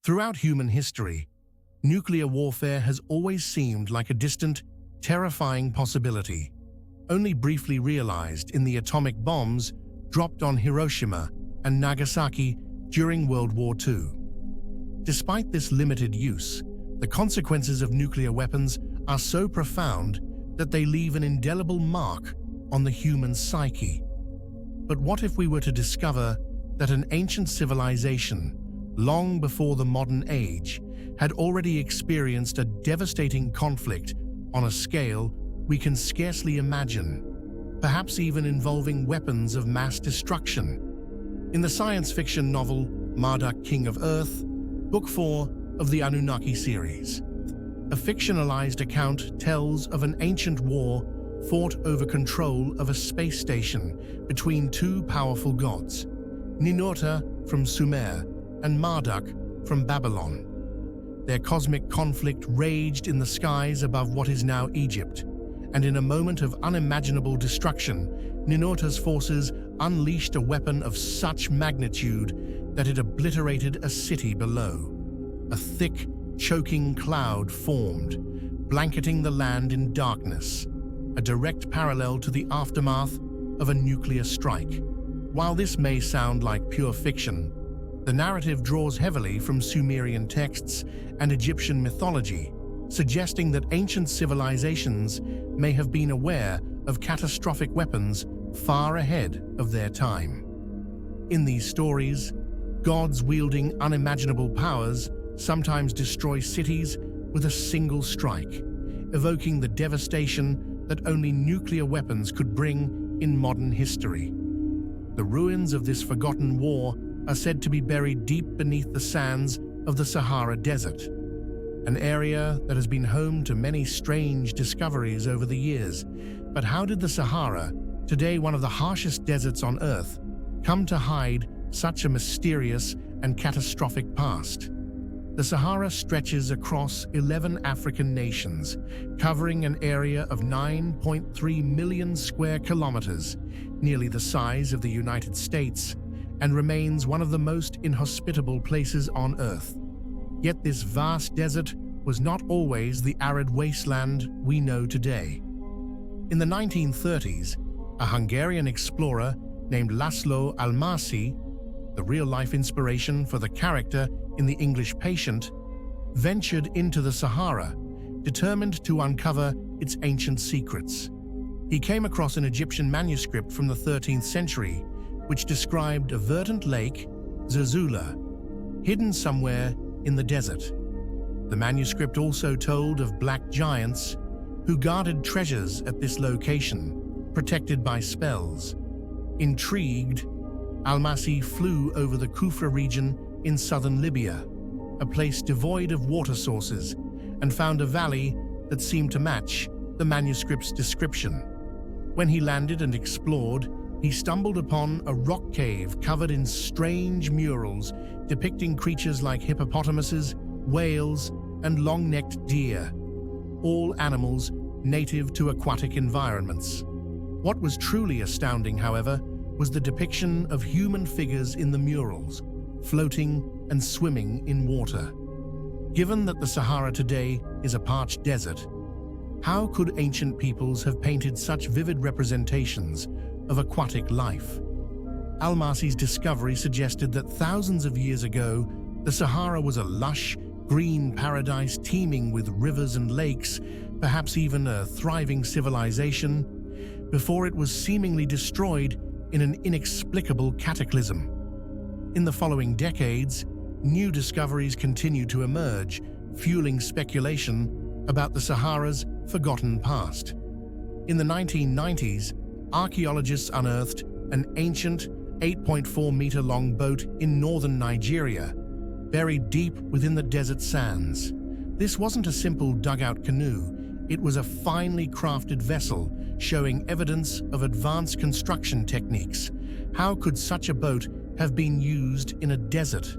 Throughout human history, nuclear warfare has always seemed like a distant, terrifying possibility, only briefly realized in the atomic bombs dropped on Hiroshima and Nagasaki during World War II. Despite this limited use, the consequences of nuclear weapons are so profound that they leave an indelible mark on the human psyche. But what if we were to discover that an ancient civilization, long before the modern age, had already experienced a devastating conflict on a scale we can scarcely imagine, perhaps even involving weapons of mass destruction? In the science fiction novel Marduk, King of Earth, Book 4 of the Anunnaki series, a fictionalized account tells of an ancient war fought over control of a space station between two powerful gods, Ninurta from Sumer and Marduk from Babylon. Their cosmic conflict raged in the skies above what is now Egypt, and in a moment of unimaginable destruction, Ninurta's forces unleashed a weapon of such magnitude that it obliterated a city below. A thick, choking cloud formed, blanketing the land in darkness, a direct parallel to the aftermath of a nuclear strike. While this may sound like pure fiction, the narrative draws heavily from Sumerian texts and Egyptian mythology, suggesting that ancient civilizations may have been aware of catastrophic weapons far ahead of their time. In these stories, gods wielding unimaginable powers sometimes destroy cities with a single strike, evoking the devastation that only nuclear weapons could bring in modern history. The ruins of this forgotten war are said to be buried deep beneath the sands of the Sahara Desert, an area that has been home to many strange discoveries over the years. But how did the Sahara, today one of the harshest deserts on Earth, come to hide such a mysterious and catastrophic past? The Sahara stretches across 11 African nations, covering an area of 9.3 million square kilometers, nearly the size of the United States, and remains one of the most inhospitable places on Earth. Yet this vast desert was not always the arid wasteland we know today. In the 1930s, a Hungarian explorer named Laszlo Almasi, the real-life inspiration for the character in The English Patient, ventured into the Sahara, determined to uncover its ancient secrets. He came across an Egyptian manuscript from the 13th century, which described a verdant lake, Zerzula, hidden somewhere in the desert. The manuscript also told of black giants who guarded treasures at this location, protected by spells. Intrigued, Almasi flew over the Kufra region in southern Libya, a place devoid of water sources, and found a valley that seemed to match the manuscript's description. When he landed and explored, he stumbled upon a rock cave covered in strange murals depicting creatures like hippopotamuses, whales, and long-necked deer, all animals native to aquatic environments. What was truly astounding, however, was the depiction of human figures in the murals, floating and swimming in water. Given that the Sahara today is a parched desert, how could ancient peoples have painted such vivid representations of aquatic life? Almasi's discovery suggested that thousands of years ago, the Sahara was a lush, green paradise teeming with rivers and lakes, perhaps even a thriving civilization, before it was seemingly destroyed in an inexplicable cataclysm. In the following decades, new discoveries continued to emerge, fueling speculation about the Sahara's forgotten past. In the 1990s, archaeologists unearthed an ancient 8.4-meter-long boat in northern Nigeria, buried deep within the desert sands. This wasn't a simple dugout canoe, it was a finely crafted vessel showing evidence of advanced construction techniques. How could such a boat have been used in a desert?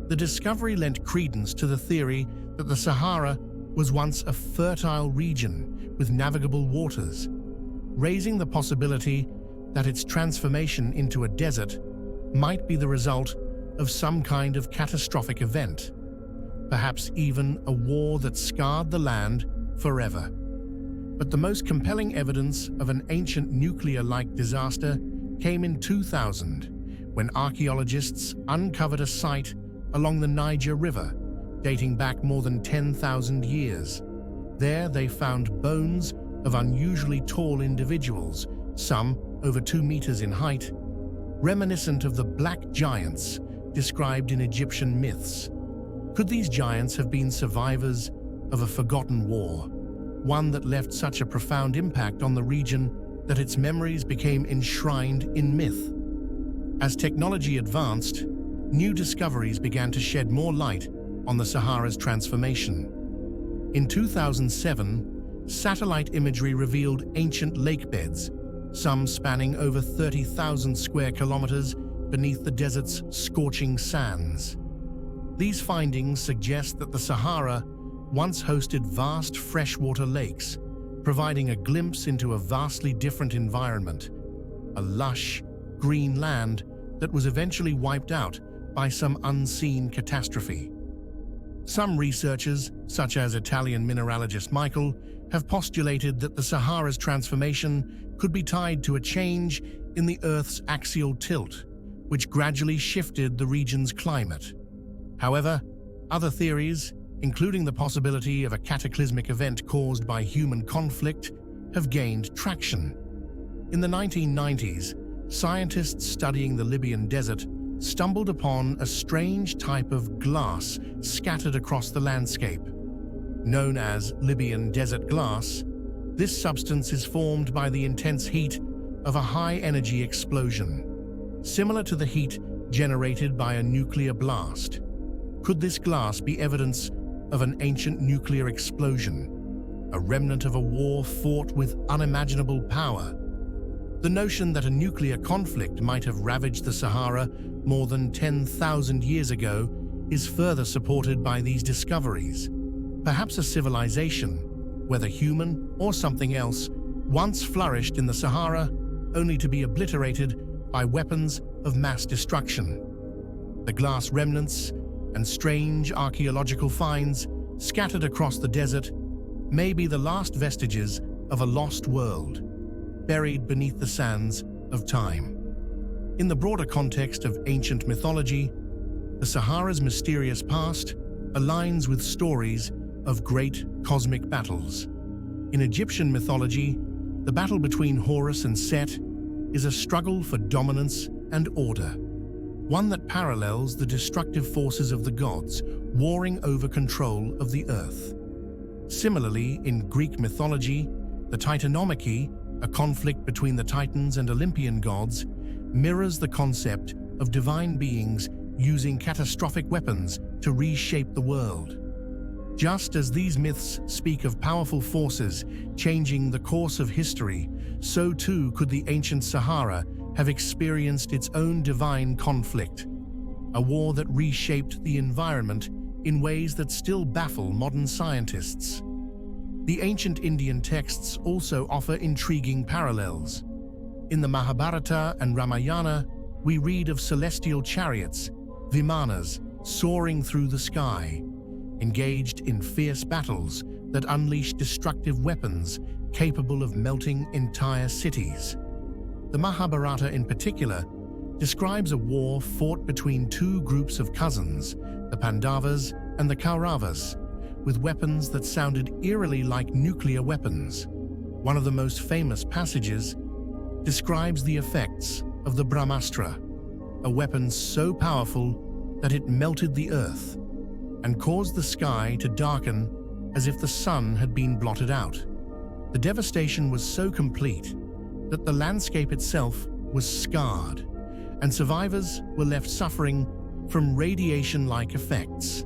The discovery lent credence to the theory that the Sahara was once a fertile region with navigable waters, raising the possibility that its transformation into a desert might be the result of some kind of catastrophic event. perhaps even a war that scarred the land forever. But the most compelling evidence of an ancient nuclear-like disaster came in 2000, when archaeologists uncovered a site along the Niger River, dating back more than 10,000 years. There they found bones of unusually tall individuals, some over 2 meters in height, reminiscent of the black giants described in Egyptian myths. Could these giants have been survivors of a forgotten war, one that left such a profound impact on the region that its memories became enshrined in myth? As technology advanced, new discoveries began to shed more light on the Sahara's transformation. In 2007, satellite imagery revealed ancient lake beds, some spanning over 30,000 square kilometers beneath the desert's scorching sands. These findings suggest that the Sahara once hosted vast freshwater lakes, providing a glimpse into a vastly different environment, a lush, green land that was eventually wiped out by some unseen catastrophe. Some researchers, such as Italian mineralogist Michael, have postulated that the Sahara's transformation could be tied to a change in the Earth's axial tilt, which gradually shifted the region's climate. However, other theories, including the possibility of a cataclysmic event caused by human conflict, have gained traction. In the 1990s, scientists studying the Libyan desert stumbled upon a strange type of glass scattered across the landscape. Known as Libyan desert glass, this substance is formed by the intense heat of a high-energy explosion, similar to the heat generated by a nuclear blast. Could this glass be evidence of an ancient nuclear explosion, a remnant of a war fought with unimaginable power? The notion that a nuclear conflict might have ravaged the Sahara more than 10,000 years ago is further supported by these discoveries. Perhaps a civilization, whether human or something else, once flourished in the Sahara only to be obliterated by weapons of mass destruction. The glass remnants and strange archaeological finds scattered across the desert may be the last vestiges of a lost world, buried beneath the sands of time. In the broader context of ancient mythology, the Sahara's mysterious past aligns with stories of great cosmic battles. In Egyptian mythology, the battle between Horus and Set is a struggle for dominance and order, one that parallels the destructive forces of the gods warring over control of the earth. Similarly, in Greek mythology, the Titanomachy, a conflict between the Titans and Olympian gods, mirrors the concept of divine beings using catastrophic weapons to reshape the world. Just as these myths speak of powerful forces changing the course of history, so too could the ancient Sahara have experienced its own divine conflict, a war that reshaped the environment in ways that still baffle modern scientists. The ancient Indian texts also offer intriguing parallels. In the Mahabharata and Ramayana, we read of celestial chariots, vimanas, soaring through the sky, engaged in fierce battles that unleash destructive weapons capable of melting entire cities. The Mahabharata in particular describes a war fought between two groups of cousins, the Pandavas and the Kauravas, with weapons that sounded eerily like nuclear weapons. One of the most famous passages describes the effects of the Brahmastra, a weapon so powerful that it melted the earth and caused the sky to darken as if the sun had been blotted out. The devastation was so complete that the landscape itself was scarred, and survivors were left suffering from radiation-like effects.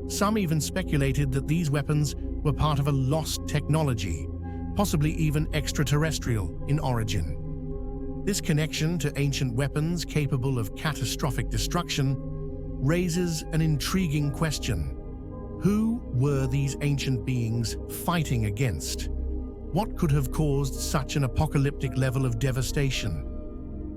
Some even speculated that these weapons were part of a lost technology, possibly even extraterrestrial in origin. This connection to ancient weapons capable of catastrophic destruction raises an intriguing question. Who were these ancient beings fighting against? What could have caused such an apocalyptic level of devastation?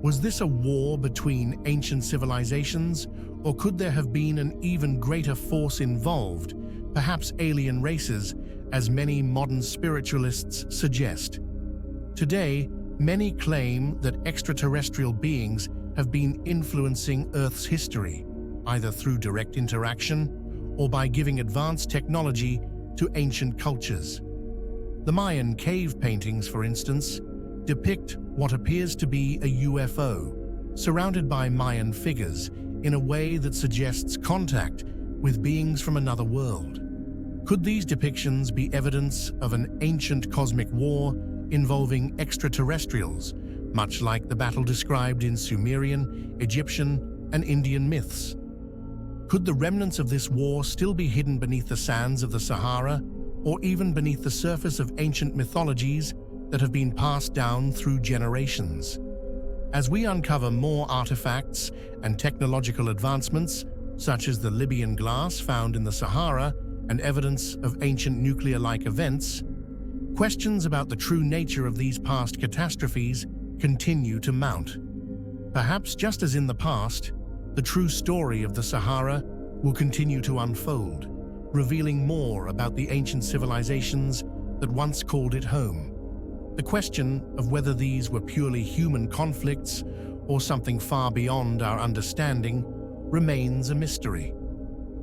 Was this a war between ancient civilizations Or could there have been an even greater force involved, perhaps alien races, as many modern spiritualists suggest? Today, many claim that extraterrestrial beings have been influencing Earth's history, either through direct interaction or by giving advanced technology to ancient cultures. The Mayan cave paintings, for instance, depict what appears to be a UFO, surrounded by Mayan figures in a way that suggests contact with beings from another world. Could these depictions be evidence of an ancient cosmic war involving extraterrestrials, much like the battle described in Sumerian, Egyptian, and Indian myths? Could the remnants of this war still be hidden beneath the sands of the Sahara, or even beneath the surface of ancient mythologies that have been passed down through generations? As we uncover more artifacts and technological advancements, such as the Libyan glass found in the Sahara and evidence of ancient nuclear-like events, questions about the true nature of these past catastrophes continue to mount. Perhaps just as in the past, the true story of the Sahara will continue to unfold, revealing more about the ancient civilizations that once called it home. The question of whether these were purely human conflicts or something far beyond our understanding remains a mystery.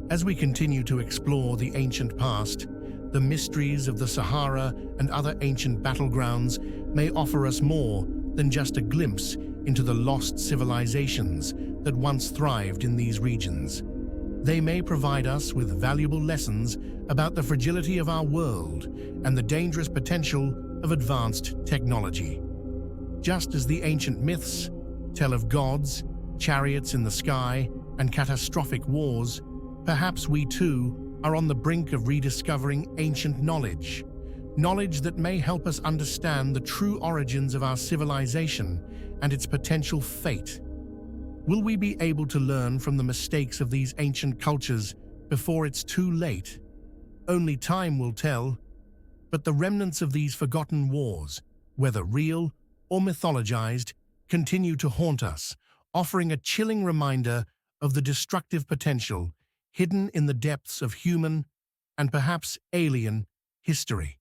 As we continue to explore the ancient past, the mysteries of the Sahara and other ancient battlegrounds may offer us more than just a glimpse into the lost civilizations that once thrived in these regions. They may provide us with valuable lessons about the fragility of our world and the dangerous potential of advanced technology. Just as the ancient myths tell of gods, chariots in the sky, and catastrophic wars, perhaps we too are on the brink of rediscovering ancient knowledge that may help us understand the true origins of our civilization and its potential fate. Will we be able to learn from the mistakes of these ancient cultures before it's too late? Only time will tell. But the remnants of these forgotten wars, whether real or mythologized, continue to haunt us, offering a chilling reminder of the destructive potential hidden in the depths of human and perhaps alien history.